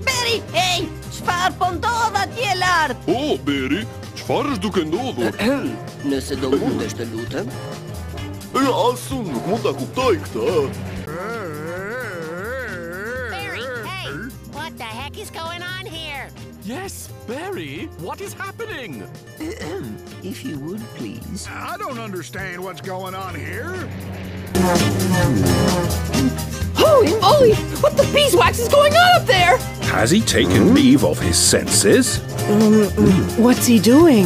Barry, hey! Çfarë po ndodh atje lart? Oh, Barry, çfarë është duke ndodhur? Nëse do mundesh të lutem. Asun nuk mund ta kuptoj këtë. Barry, hey! What the heck is going on here? Yes, Barry, what is happening? If you would, please. I don't understand what's going on here. Holy moly! What the beeswax is going on up there? Has he taken leave of his senses? What's he doing?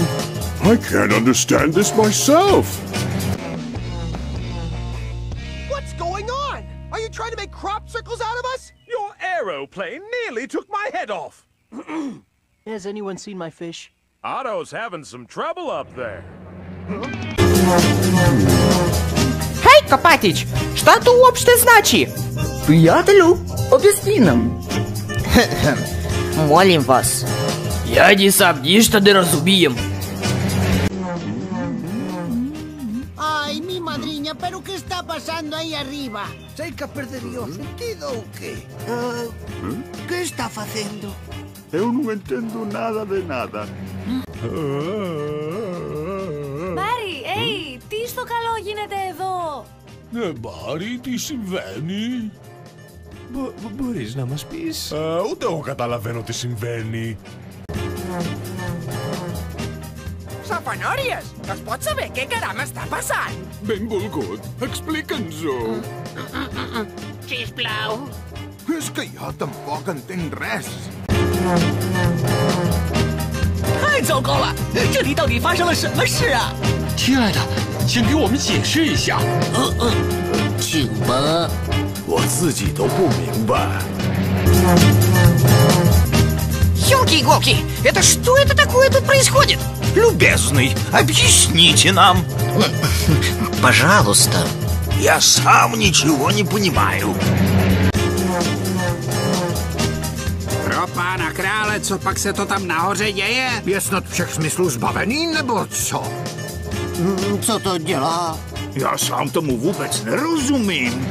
I can't understand this myself. What's going on? Are you trying to make crop circles out of us? Your aeroplane nearly took my head off. Has anyone seen my fish? Otto's having some trouble up there. Hej, Копатич, что это вообще значит? Приятелю, объясни нам. Молим вас. Я не сам ничто не разумеем. Ay, mi madriña, pero ¿qué está pasando ahí arriba? Sei que perdería o sentido ou quê? ¿Qué está haciendo? Eu não entendo nada de nada. Μπάρι, hey, τι στο καλό γίνεται εδώ? Μπάρι, τι συμβαίνει? Μπορείς να μας πεις? Ούτε εγώ καταλαβαίνω τι συμβαίνει. Σαφανόριες, nos pots saber què caram està passant? Benvolgut, explica'ns-ho. Sisplau. És que jo tampoc entenc res. 太糟糕了，这里到底发生了什么事啊？亲爱的，请给我们解释一下。请吧。我自己都不明白。Ёлки-иголки, это что это такое тут происходит? Любезный, объясните нам. Пожалуйста. Я сам ничего не понимаю. Pro pána krále, co pak se to tam nahoře děje? Je snad všech smyslů zbavený, nebo co? Co to dělá? Já sám tomu vůbec nerozumím.